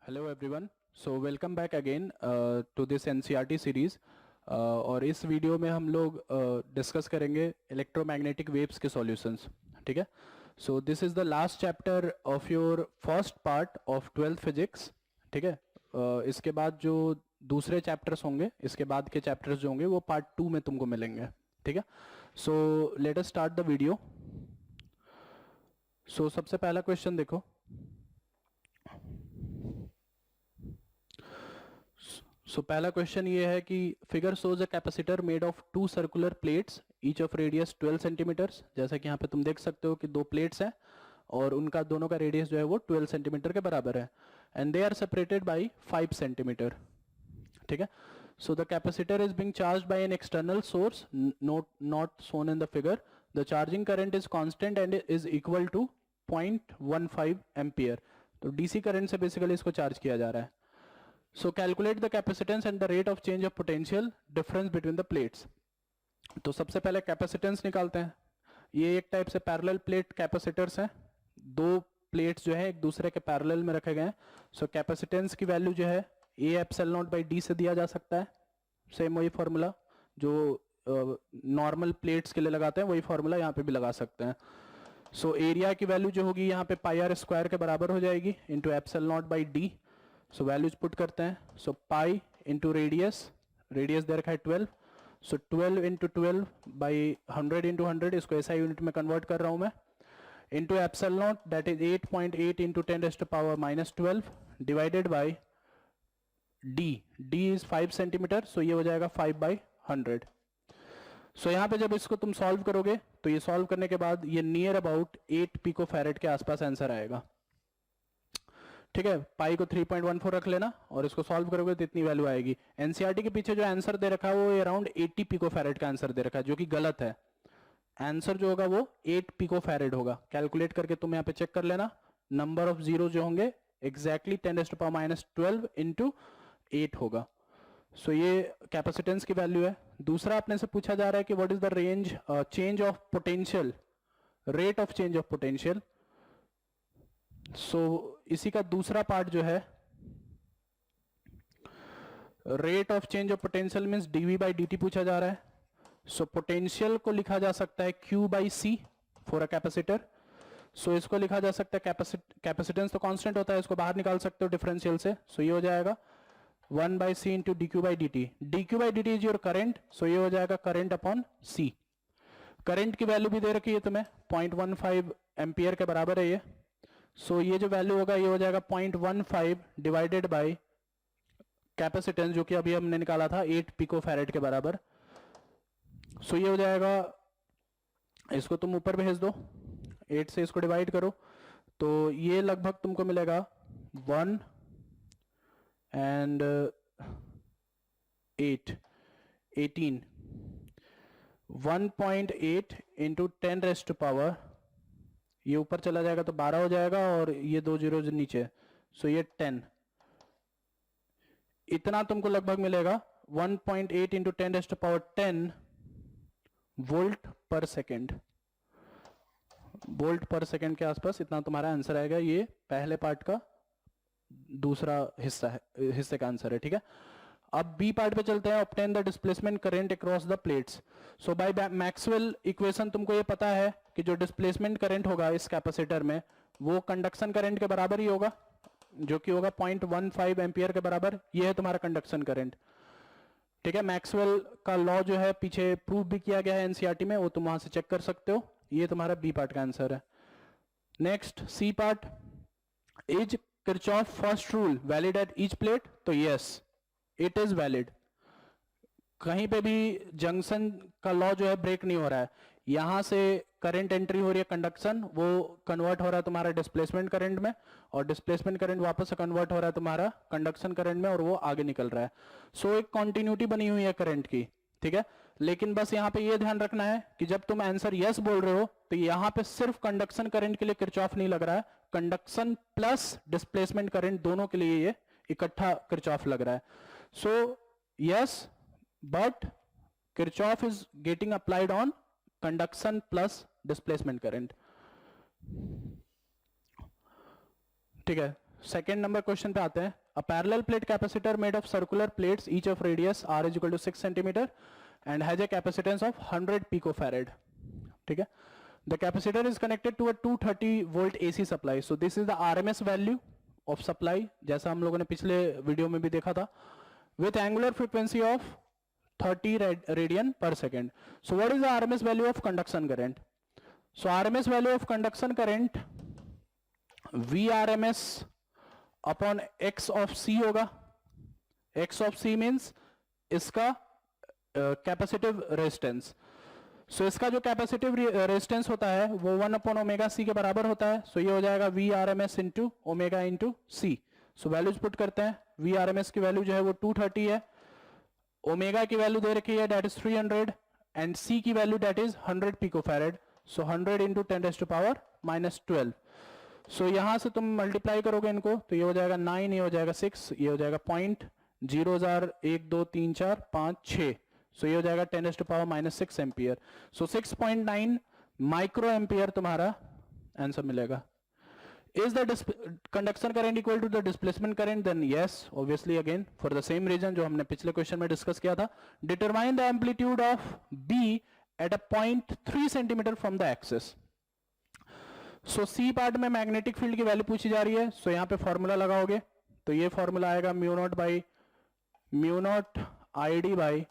Hello everyone. So welcome back again to this NCERT series. और इस video में हम लोग डिस्कस करेंगे इलेक्ट्रोमैग्नेटिक वेव्स के सॉल्यूशंस। ठीक है। सो this is the last chapter of your first part of 12th physics. ठीक है। इसके बाद जो दूसरे चैप्टर्स होंगे, इसके बाद के चैप्टर्स जो होंगे वो पार्ट 2 में तुमको मिलेंगे। ठीक है। So let us start the video. So सबसे पहला क्वेश्चन देखो। सो पहला क्वेश्चन ये है कि figure shows a capacitor made of two circular plates each of radius 12 centimetres. जैसा कि यहाँ पे तुम देख सकते हो कि दो प्लेट्स हैं और उनका दोनों का रेडियस जो है वो 12 सेंटीमीटर के बराबर है and they are separated by 5 centimetre. ठीक है। So the capacitor is being charged by an external source not shown in the figure. The charging current is constant and is equal to 0.15 ampere. तो DC current से basically इसको charge किया जा रहा है। So calculate the capacitance and the rate of change of potential difference between the plates. तो सबसे पहले कैपेसिटेंस निकालते हैं। ये एक टाइप से पैरेलल प्लेट कैपेसिटर्स हैं। दो प्लेट्स जो है एक दूसरे के पैरेलल में रखे गए हैं। सो कैपेसिटेंस की वैल्यू जो है A epsilon not by D से दिया जा सकता है। सेम वही फॉर्मूला जो नॉर्मल प्लेट्स के लिए लगाते हैं वही फॉर्मूला यहाँ पे भी लगा सकते हैं। सो एरिया की वैल्यू जो होगी यहाँ पे पाई आर स्क्वायर के बराबर हो जाएगी into epsilon not by D. So values put करते हैं। सो पाई इंटू रेडियस, रेडियस दे रखा है 12। सो 12 इंटू 12 बाई 100 इंटू 100, इसको ऐसा यूनिट में कन्वर्ट कर रहा हूं मैं, into epsilon not that is 8.8 into 10 raised to power -12 divided by D. D is 5 centimetre. So ये हो जाएगा 5/100। सो यहाँ पे जब इसको तुम सॉल्व करोगे तो ये सॉल्व करने के बाद ये नियर अबाउट 8 पिको फैरेड के आसपास आंसर आएगा। ठीक है। पाई को 3.14 रख लेना और इसको सॉल्व करोगे तो इतनी वैल्यू आएगी। एनसीईआरटी के पीछे जो आंसर दे रखा है वो अराउंड 80 पिको फैरेड का आंसर दे रखा है, जो कि गलत है। आंसर जो होगा वो 8 पिको फैरेड होगा। कैलकुलेट करके तुम यहाँ पे चेक कर लेना। नंबर ऑफ जीरो जो होंगे exactly 10 raised to power -12 into 8 होगा। सो ये कैपेसिटेंस की वैल्यू है। दूसरा अपने से पूछा जा रहा है कि what is the range change of potential, rate of change of potential. So इसी का दूसरा पार्ट जो है rate of change of potential means DV by D T पूछा जा रहा है। सो पोटेंशियल को लिखा जा सकता है Q by C for a capacitor. So इसको लिखा जा सकता है कैपेसिटेंस तो कांस्टेंट होता है, इसको बाहर निकाल सकते हो डिफरेंशियल से। सो ये हो जाएगा 1 by C into D Q by D T. D Q by D T is your current. So ये हो जाएगा करंट अपॉन सी। करंट की वैल्यू भी दे रखी है तुम्हें 0.15 एम्पियर के बराबर है ये। सो ये जो वैल्यू होगा ये हो जाएगा 0.15 डिवाइडेड बाय कैपेसिटेंस जो कि अभी हमने निकाला था 8 पिको फैरेड के बराबर। सो ये हो जाएगा, इसको तुम ऊपर भेज दो, 8 से इसको डिवाइड करो तो ये लगभग तुमको मिलेगा 1 and 8 18 1.8 into 10 raised to power, ये ऊपर चला जाएगा तो 12 हो जाएगा और ये दो जीरो नीचे। सो ये 10, इतना तुमको लगभग मिलेगा 1.8 into 10 raised to power 10 volt per second. Volt per second के आसपास इतना तुम्हारा आंसर आएगा। ये पहले पार्ट का दूसरा हिस्सा है, हिस्से का आंसर है। ठीक है। अब बी पार्ट पे चलते हैं। Obtain the displacement current across the plates. So bye Maxwell equation तुमको ये पता है कि जो डिस्प्लेसमेंट करंट होगा इस कैपेसिटर में वो कंडक्शन करंट के बराबर ही होगा, जो कि होगा 0.15 एम्पियर के बराबर। ये है तुम्हारा कंडक्शन करंट। ठीक है। मैक्सवेल का लॉ जो है पीछे प्रूव भी किया गया है एनसीईआरटी में, वो तुम वहां से चेक कर सकते हो। ये तुम्हारा बी पार्ट का आंसर है। Next C part, is Kirchhoff first rule valid at each plate? तो यस इट इज वैलिड। कहीं पे भी जंक्शन का लॉ जो है ब्रेक नहीं हो रहा है। यहां से करंट एंट्री हो रही है कंडक्शन, वो कन्वर्ट हो रहा है तुम्हारा डिस्प्लेसमेंट करंट में और डिस्प्लेसमेंट करंट वापस से कन्वर्ट हो रहा है तुम्हारा कंडक्शन करंट में और वो आगे निकल रहा है। सो एक कॉन्टिन्यूटी बनी हुई है करंट की। ठीक है। लेकिन बस यहाँ पे ये ध्यान रखना है कि जब तुम आंसर यस बोल रहे हो तो यहाँ पे सिर्फ कंडक्शन करंट के लिए किरचॉफ नहीं लग रहा है, कंडक्शन प्लस डिस्प्लेसमेंट करंट दोनों के लिए ये इकट्ठा किरचॉफ लग रहा है। So yes, but Kirchhoff is getting applied on conduction plus displacement current. ठीक है। सेकेंड नंबर क्वेश्चन पे आते हैं. A parallel plate capacitor made of circular plates each of radius r is equal to 6 centimetre and has a capacitance of 100 picofarad. ठीक है. The capacitor is connected to a 230 volt AC supply. So this is the RMS value of supply, जैसा हम लोगों ने पिछले video में भी देखा था, with angular frequency of 30 radian per second. So what is the RMS value of conduction current? So RMS value of conduction current Vrms upon x of c होगा. x ऑफ c मीन्स इसका capacitive resistance. So इसका जो capacitive resistance होता है वो 1 upon omega c के बराबर होता है. सो ये हो जाएगा Vrms into omega into c. So values put करते हैं. Vrms की वैल्यू जो है वो 230 है, ओमेगा की वैल्यू दे रखी है डेट इज 300 एंड c की value that is 100 picofarad. So 100 into 10⁻⁻12. So यहां से तुम मल्टीप्लाई करोगे इनको तो ये हो जाएगा 9, ये हो जाएगा 6, ये हो जाएगा 0.00 1 2 3 4 5 6. सो ये हो जाएगा 10⁻⁻6 एम्पियर. सो 6.9 माइक्रो एम्पियर तुम्हारा आंसर मिलेगा. Is the conduction current equal to the displacement current? Then yes, obviously again for the same reason जो हमने पिछले क्वेश्चन में डिस्कस किया था. Determine the amplitude of B at a point 3 centimetre from the axis. So C part में magnetic field की value पूछी जा रही है. सो यहां पे फॉर्मूला लगाओगे तो ये फॉर्मूला आएगा mu naught ID by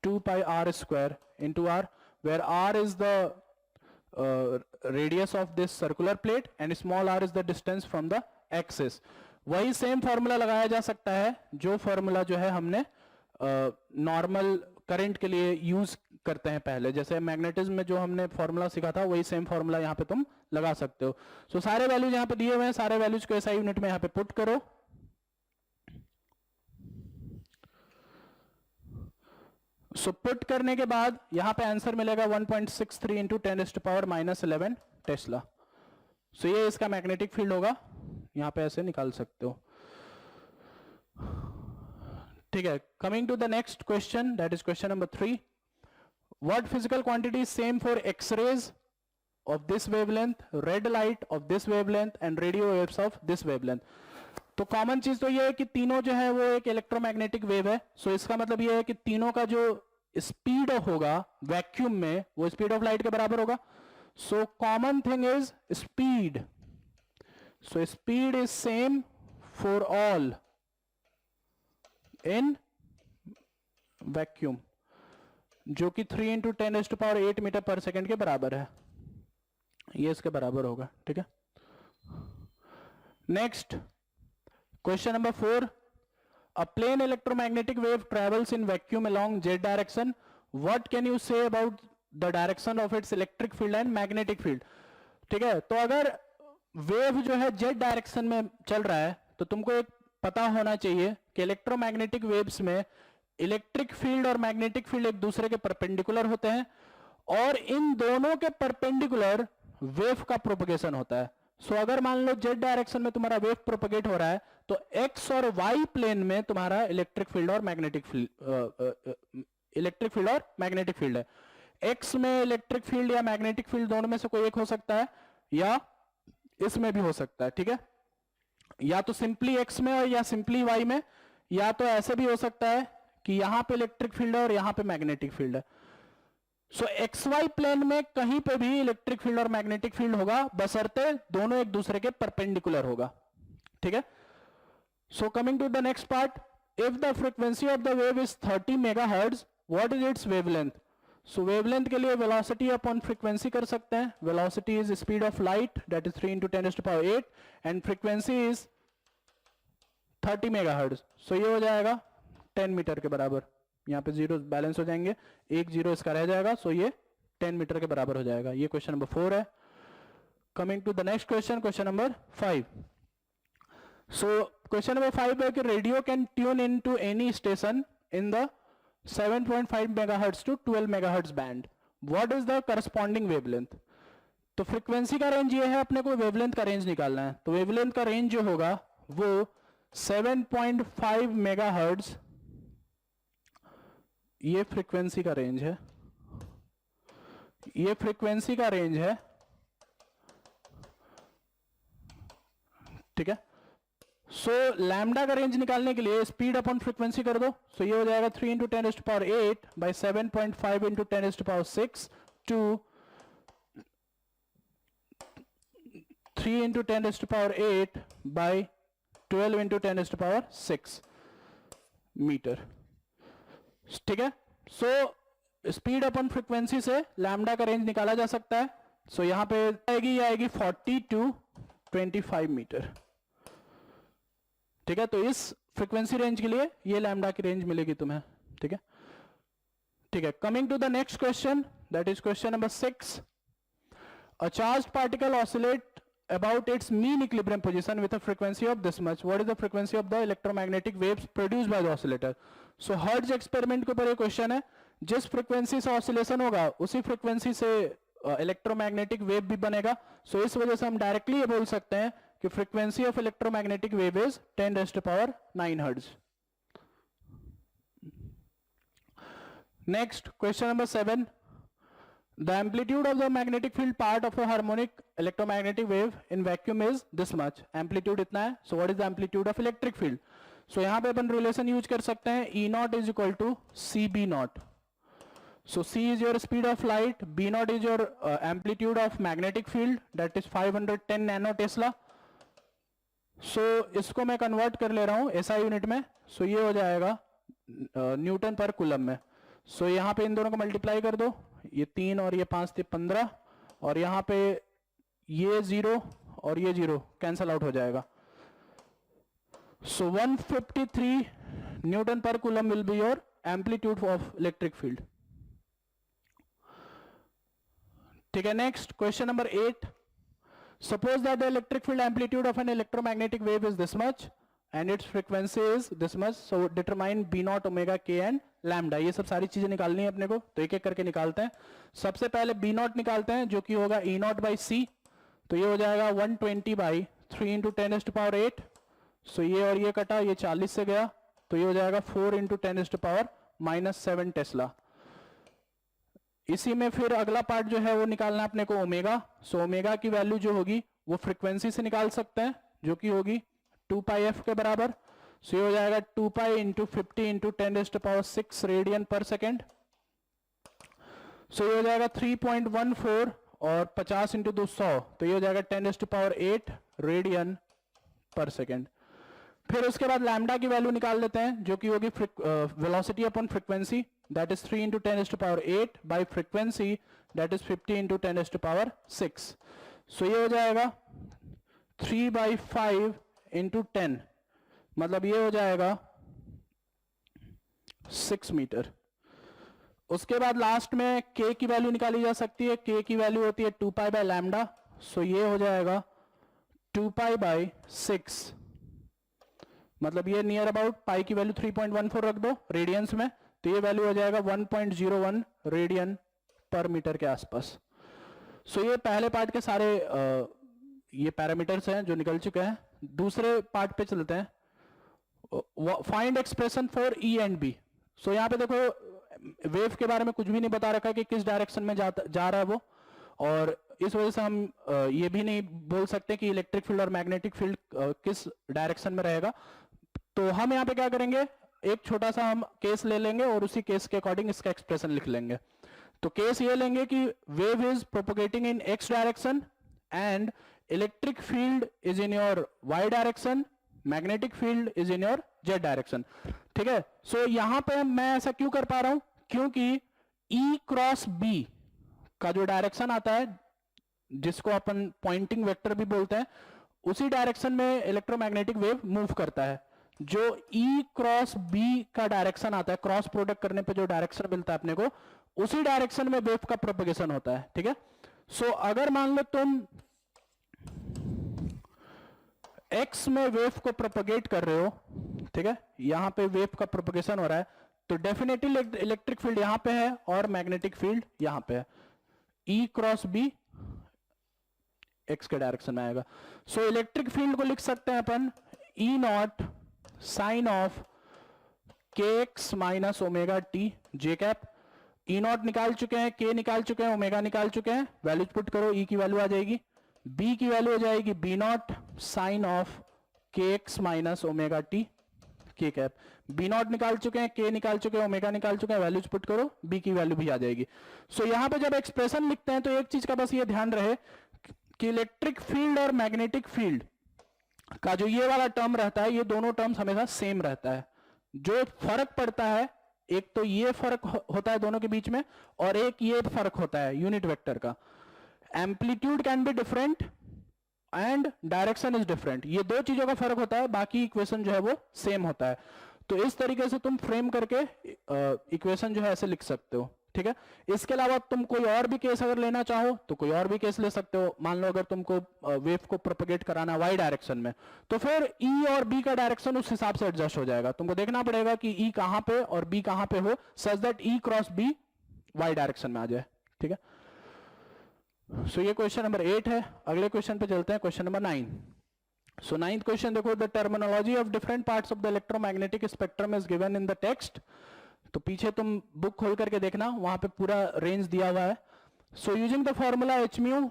2 pi r square into r, where r is the radius of this circular plate and small r is the distance from the axis. वही सेम फॉर्मूला लगाया जा सकता है जो फॉर्मूला जो है हमने नॉर्मल करंट के लिए यूज करते हैं पहले. जैसे मैग्नेटिज्म में जो हमने फॉर्मूला सीखा था वही सेम फॉर्मूला यहाँ पे तुम लगा सकते हो. सो सारे वैल्यूज यहाँ पे दिए हुए हैं, सारे वैल्यूज को SI यूनिट में यहाँ पे पुट करो. सो पुट करने के बाद यहां पे आंसर मिलेगा 1.63 इंटू 10⁻⁻11 टेस्ला. सो ये इसका मैग्नेटिक फील्ड होगा, यहां पे ऐसे निकाल सकते हो. ठीक है. Coming to the next question, that is question number 3. What physical quantity is same for X-rays of this wavelength, red light of this wavelength and radio waves of this wavelength? तो कॉमन चीज तो ये है कि तीनों जो है वो एक इलेक्ट्रोमैग्नेटिक वेव है. सो इसका मतलब ये है कि तीनों का जो स्पीड होगा वैक्यूम में वो स्पीड ऑफ लाइट के बराबर होगा. So common thing is speed. So speed is same for all in vacuum, जो कि 3 इंटू 10⁸ मीटर पर सेकेंड के बराबर है. ये इसके बराबर होगा. ठीक है. Next question number 4. A plane electromagnetic wave travels in vacuum along z direction. What can you say about the direction of its electric field and magnetic field? ठीक है. तो अगर वेव जो है z डायरेक्शन में चल रहा है तो तुमको एक पता होना चाहिए कि इलेक्ट्रोमैग्नेटिक वेव्स में इलेक्ट्रिक फील्ड और मैग्नेटिक फील्ड एक दूसरे के परपेंडिकुलर होते हैं और इन दोनों के परपेंडिकुलर वेव का प्रोपगेशन होता है. सो अगर मान लो जेड डायरेक्शन में तुम्हारा वेव प्रोपगेट हो रहा है तो एक्स और वाई प्लेन में तुम्हारा इलेक्ट्रिक फील्ड और मैग्नेटिक फील्ड है. एक्स में इलेक्ट्रिक फील्ड या मैग्नेटिक फील्ड दोनों में से कोई एक हो सकता है या इसमें भी हो सकता है. ठीक है. या तो सिंपली एक्स में या सिंपली वाई में, या तो ऐसे भी हो सकता है कि यहां पे इलेक्ट्रिक फील्ड है और यहां पे मैग्नेटिक फील्ड है. सो एक्स वाई प्लेन में कहीं पे भी इलेक्ट्रिक फील्ड और मैग्नेटिक फील्ड होगा बशर्ते दोनों एक दूसरे के परपेंडिकुलर होगा. ठीक है. So coming to the next part. If the frequency of the wave is 30 megahertz, what is its wavelength? So wavelength के लिए वेलोसिटी अपॉन फ्रीक्वेंसी कर सकते हैं. Velocity is speed of light that is 3 into 10⁸ and frequency is 30 megahertz. So ये हो जाएगा 10 metre के बराबर. यहाँ पे जीरो बैलेंस हो जाएंगे, एक जीरो इसका रह जाएगा. सो ये 10 मीटर के बराबर हो जाएगा. ये क्वेश्चन नंबर 4 है. Coming to the next question, question number 5. So question number 5 है कि radio can tune in to any station in the 7.5 megahertz to 12 megahertz band. What is the corresponding wavelength? तो frequency का range ये है, अपने को wavelength का range निकालना है. तो वेवलेंथ का रेंज जो होगा वो 7.5 मेगाहर्ट्ज, ये फ्रीक्वेंसी का रेंज है, ये फ्रीक्वेंसी का रेंज है. ठीक है. सो लैम्डा का रेंज निकालने के लिए स्पीड अपॉन फ्रीक्वेंसी कर दो. सो ये हो जाएगा 3 into 10⁸ by 7.5 into 10⁶ to 3 into 10⁸ by 12 into 10⁶ metre. ठीक है. सो स्पीड अपॉन फ्रीक्वेंसी से लैम्डा का रेंज निकाला जा सकता है. सो यहां पे आएगी 40 टू 25 मीटर. ठीक है. तो इस फ्रीक्वेंसी रेंज के लिए ये लैम्डा की रेंज मिलेगी तुम्हें. ठीक है. ठीक है. Coming to the next question, that is question number 6. A charged particle oscillate about its mean equilibrium position with a frequency of this much. What is the frequency of the electromagnetic waves produced by the oscillator? So hertz experiment के ऊपर ये question है. जिस frequency से oscillation होगा उसी frequency से electromagnetic wave भी बनेगा. सो इस वजह से हम डायरेक्टली ये बोल सकते हैं कि frequency of electromagnetic wave is 10⁹ hertz. Next question number 7. The amplitude of the magnetic field part of a harmonic electromagnetic wave in vacuum is this much. Amplitude इतना है. So what is the amplitude of electric field? So यहाँ पे अपन relation use कर सकते हैं. E naught is equal to CB naught. So C is your speed of light. B naught is your amplitude of magnetic field. That is 510 nano Tesla. So इसको मैं convert कर ले रहा हूँ SI यूनिट में. So ये हो जाएगा न्यूटन पर कूलम में. So यहाँ पे इन दोनों को मल्टीप्लाई कर दो. ये 3 और ये 5 थे 15 और यहाँ पे ये 0 और ये 0 कैंसल आउट हो जाएगा. सो 153 न्यूटन पर coulomb will be your amplitude of electric field. ठीक है. Next question number 8. Suppose that the electric field amplitude of an electromagnetic wave is this much and its frequency is this much. So determine B naught omega k and lambda. ये सब सारी चीजें निकालनी है अपने को. तो एक एक करके निकालते हैं. सबसे पहले B naught निकालते हैं जो कि होगा E naught by C. तो ये हो जाएगा 120 बाई 3 इंटू 10⁸. सो ये और ये कटा, ये 40 से गया तो ये हो जाएगा 4 इंटू 10⁻⁻7 टेस्ला. इसी में फिर अगला पार्ट जो है वो निकालना है अपने को ओमेगा. सो ओमेगा की वैल्यू जो होगी वो फ्रीक्वेंसी से निकाल सकते हैं जो कि होगी 2 पाई f के बराबर. सो ये हो जाएगा 2 pi into 50 into 10⁶ radian per second. सो ये हो जाएगा 3.14 और 50 इंटू 200 तो ये हो जाएगा 10⁸ रेडियन पर सेकेंड. फिर उसके बाद लैम्डा की वैल्यू निकाल लेते हैं जो कि होगी velocity upon frequency. That is 3 into 10⁸ by frequency that is 50 into 10⁶. सो ये हो जाएगा 3/5 इंटू 10 मतलब ये हो जाएगा 6 मीटर. उसके बाद लास्ट में k की वैल्यू निकाली जा सकती है. k की वैल्यू होती है 2 पाई बाय लैम्डा. सो ये हो जाएगा 2 पाई बाय 6 मतलब ये नियर अबाउट पाई की वैल्यू 3.14 रख दो रेडियंस में तो ये वैल्यू हो जाएगा 1.01 रेडियन पर मीटर के आसपास. सो ये पहले पार्ट के सारे ये पैरामीटर्स हैं जो निकल चुके हैं. दूसरे पार्ट पे चलते हैं. Find expression for E and B. सो यहाँ पे देखो वेव के बारे में कुछ भी नहीं बता रखा कि किस डायरेक्शन में जा रहा है वो, और इस वजह से हम ये भी नहीं बोल सकते कि इलेक्ट्रिक फील्ड और मैग्नेटिक फील्ड किस डायरेक्शन में रहेगा. तो हम यहाँ पे क्या करेंगे, एक छोटा सा हम केस ले लेंगे और उसी केस के अकॉर्डिंग इसका एक्सप्रेशन लिख लेंगे. तो केस ये लेंगे कि wave is propagating in x direction and electric field is in your y direction, magnetic field is in your z direction. ठीक है. सो यहां पे मैं ऐसा क्यों कर पा रहा हूं, क्योंकि E क्रॉस B का जो डायरेक्शन आता है जिसको अपन पॉइंटिंग वेक्टर भी बोलते हैं, उसी डायरेक्शन में इलेक्ट्रोमैग्नेटिक वेव मूव करता है. जो E क्रॉस B का डायरेक्शन आता है, क्रॉस प्रोडक्ट करने पे जो डायरेक्शन मिलता है अपने को, उसी डायरेक्शन में वेव का प्रोपगेशन होता है. ठीक है. सो अगर मान लो तुम x में वेव को प्रोपगेट कर रहे हो, ठीक है, यहां पे वेव का प्रोपगेशन हो रहा है, तो डेफिनेटली इलेक्ट्रिक फील्ड यहां पे है और मैग्नेटिक फील्ड यहां पे है. E क्रॉस B x के डायरेक्शन में आएगा. सो इलेक्ट्रिक फील्ड को लिख सकते हैं अपन E naught sine of kx minus omega T J cap. E naught निकाल चुके हैं, k निकाल चुके हैं, ओमेगा निकाल चुके हैं, वैल्यूज पुट करो, E की वैल्यू आ जाएगी, B की वैल्यू हो जाएगी B नॉट साइन ऑफ के एक्स माइनस ओमेगा टी के कैप। बी नॉट निकाल चुके हैं, के निकाल चुके हैं, ओमेगा निकाल चुके हैं, वैल्यूज पुट करो, बी की वैल्यू भी आ जाएगी। सो यहां पे जब एक्सप्रेशन लिखते हैं तो एक चीज का बस ये ध्यान रहे कि इलेक्ट्रिक फील्ड और मैग्नेटिक फील्ड का जो ये वाला टर्म रहता है, ये दोनों टर्म्स हमेशा सेम रहता है। जो फर्क पड़ता है, एक तो ये फर्क होता है दोनों के बीच में, और एक ये फर्क होता है यूनिट वेक्टर का। Amplitude can be different and direction is different, ये दो चीजों का फर्क होता है, बाकी इक्वेशन जो है वो सेम होता है। तो इस तरीके से तुम फ्रेम करके इक्वेशन जो है ऐसे लिख सकते हो, ठीक है। इसके अलावा तुम कोई और भी केस अगर लेना चाहो तो कोई और भी केस ले सकते हो। मान लो अगर तुमको वेव को प्रोपेगेट कराना वाई डायरेक्शन में, तो फिर ई और बी का डायरेक्शन उस हिसाब से एडजस्ट हो जाएगा। तुमको देखना पड़ेगा कि ई कहां पे और बी कहां पे हो, such that E cross B Y direction में आ जाए, ठीक है। सो ये क्वेश्चन नंबर 8 है। अगले क्वेश्चन पे चलते हैं, क्वेश्चन नंबर 9। सो 9th क्वेश्चन देखो, the terminology of different parts of the electromagnetic spectrum is given in the text. तो पीछे तुम बुक खोल करके देखना, वहां पे पूरा रेंज दिया हुआ है। So using the formula H mu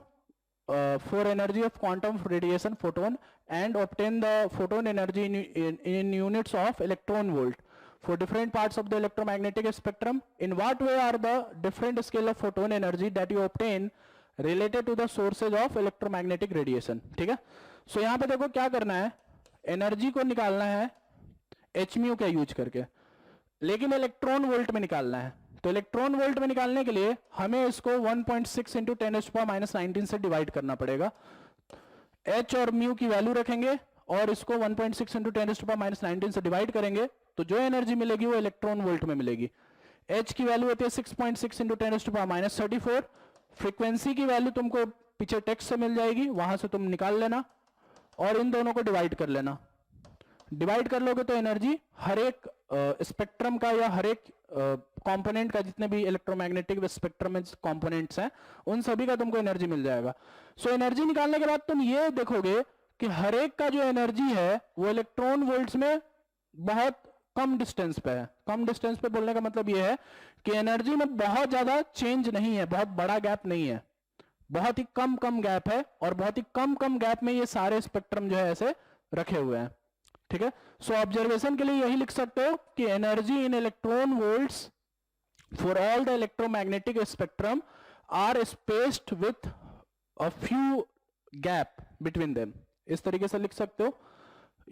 for energy of quantum radiation photon and obtain the photon energy in units of electron volt for different parts of the electromagnetic spectrum, in what way are the different scale of photon energy that you obtain related to the sources of electromagnetic radiation, ठीक है। सो यहां पे देखो क्या करना है, energy को निकालना है एच म्यू का यूज करके, लेकिन इलेक्ट्रॉन वोल्ट में निकालना है। तो इलेक्ट्रॉन वोल्ट में निकालने के लिए हमें इसको 1.6 इंटू 10⁻⁻19 से डिवाइड करना पड़ेगा। एच और म्यू की वैल्यू रखेंगे और इसको 1.6 इंटू 10⁻⁻19 से डिवाइड करेंगे, तो जो एनर्जी मिलेगी वो इलेक्ट्रॉन वोल्ट में मिलेगी। एच की वैल्यू होती है 6.6 इंटू 10⁻34। फ्रीक्वेंसी की वैल्यू तुमको पीछे टेक्स्ट से मिल जाएगी, वहां से तुम निकाल लेना और इन दोनों को डिवाइड कर लेना। डिवाइड कर लोगे तो एनर्जी हर एक स्पेक्ट्रम का या हर एक कंपोनेंट का, जितने भी इलेक्ट्रोमैग्नेटिक स्पेक्ट्रम में कंपोनेंट्स हैं, उन सभी का तुमको एनर्जी मिल जाएगा। सो एनर्जी निकालने के बाद तुम ये देखोगे कि हर एक का जो एनर्जी है वो इलेक्ट्रॉन वोल्ट्स में बहुत कम डिस्टेंस पे है। कम डिस्टेंस पे बोलने का मतलब ये है कि एनर्जी में बहुत ज्यादा चेंज नहीं है, बहुत बड़ा गैप नहीं है, बहुत ही कम गैप है, और बहुत ही कम गैप में ये सारे स्पेक्ट्रम जो है ऐसे रखे हुए हैं, ठीक है। सो ऑब्जर्वेशन के लिए यही लिख सकते हो कि energy in electron volts for all the electromagnetic spectrum are spaced with a few gap between them, इस तरीके से लिख सकते हो।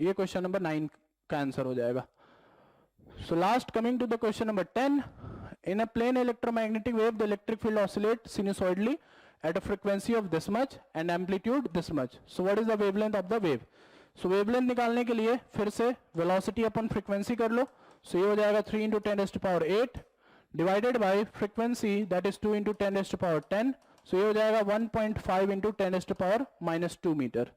ये क्वेश्चन नंबर 9 का आंसर हो जाएगा। So last, coming to the question number 10, in a plane electromagnetic wave, the electric field oscillates sinusoidally at a frequency of this much and amplitude this much. So what is the wavelength of the wave? So wavelength निकालने के लिए फिर से velocity अपन frequency कर लो। So ये हो जाएगा 3 into 10⁸ divided by frequency, that is 2 into 10⁻10. So ये हो जाएगा 1.5 into 10⁻⁻2 मीटर।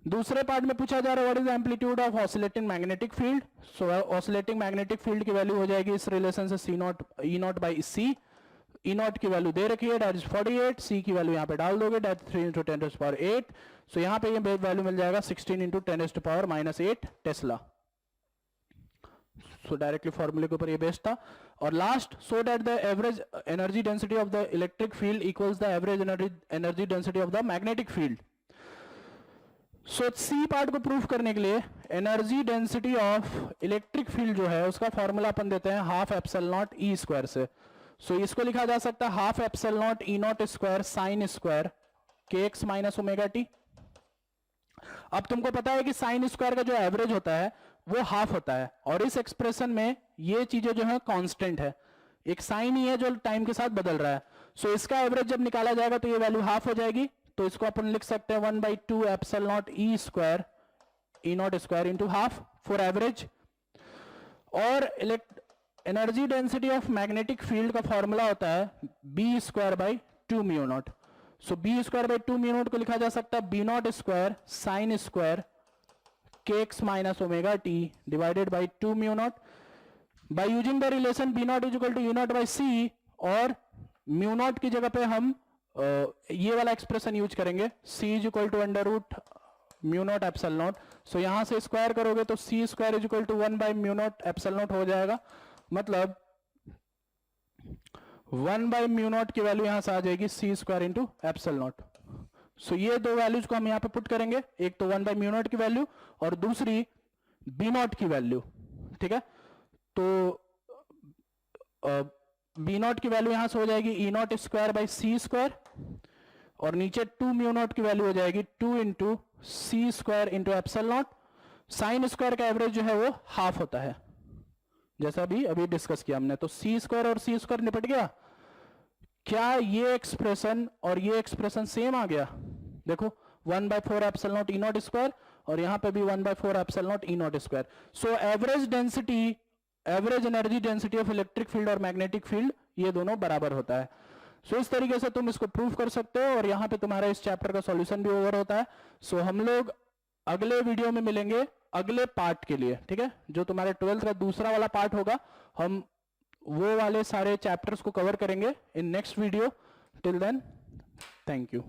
दूसरे पार्ट में पूछा जा रहा है what is amplitude of oscillating magnetic field. So oscillating magnetic field की वैल्यू हो जाएगी इस रिलेशन से C not E not by C. E not की वैल्यू दे रखी है, डेट इज 48, सी की वैल्यू यहाँ पे डाल दोगे, डेट 3 into 10⁸8। सो यहाँ पे ये वैल्यू मिल जाएगा 16 into 10⁻⁻8 टेस्ला। सो डायरेक्टली फॉर्मूले के ऊपर ये बेस्ड था। और last, so that the average energy density of the electric field equals the average energy density of the magnetic field. So C part को प्रूफ करने के लिए energy density of electric field जो है उसका फॉर्मूला अपन देते हैं half epsilon not E square से। सो इसको लिखा जा सकता है half epsilon not E not square sine square के एक्स माइनस ओमेगा टी। अब तुमको पता है कि साइन स्क्वायर का जो एवरेज होता है वो हाफ होता है, और इस एक्सप्रेशन में ये चीजें जो है कांस्टेंट है, एक साइन ही है जो टाइम के साथ बदल रहा है। सो इसका एवरेज जब निकाला जाएगा तो ये वैल्यू हाफ हो जाएगी। तो इसको अपन लिख सकते हैं 1/2 epsilon not E square E not square into half for average. और energy density of magnetic field का फॉर्मूला होता है B square by 2 mu not. So B square by 2 mu not को लिखा जा सकता है B not square sine square के x minus omega T divided by 2 mu not. By using the relation B not is equal to U not by सी, और mu not की जगह पे हम ये वाला एक्सप्रेशन यूज करेंगे, C is equal to under root mu not epsilon not. So यहां से स्क्वायर करोगे तो C square is equal to 1 by mu not epsilon not हो जाएगा, मतलब 1 बाई म्यू नॉट की वैल्यू यहां से आ जाएगी C square into epsilon not. So ये दो वैल्यूज को हम यहाँ पे पुट करेंगे, एक तो 1 बाई म्यू नॉट की वैल्यू और दूसरी बी नॉट की वैल्यू, ठीक है। तो बी नॉट की वैल्यू यहां से हो जाएगी E not square by C square, और नीचे 2 म्यू नॉट की वैल्यू हो जाएगी 2 into C square into epsilon naught. Sine square का एवरेज जो है वो हाफ होता है, जैसा अभी डिस्कस किया हमने। तो सी स्क्वायर और सी स्क्वायर निपट गया। क्या ये एक्सप्रेशन और ये एक्सप्रेशन सेम आ गया? देखो 1/4 epsilon not E not square, और यहां पे भी 1/4 epsilon not E not square. So average density, average energy density of electric field और मैग्नेटिक फील्ड, ये दोनों बराबर होता है। सो इस तरीके से तुम इसको प्रूव कर सकते हो, और यहां पे तुम्हारा इस चैप्टर का सॉल्यूशन भी ओवर होता है। सो हम लोग अगले वीडियो में मिलेंगे अगले पार्ट के लिए, ठीक है। जो तुम्हारे 12th का दूसरा वाला पार्ट होगा, हम वो वाले सारे चैप्टर्स को कवर करेंगे in next video. Till then, thank you.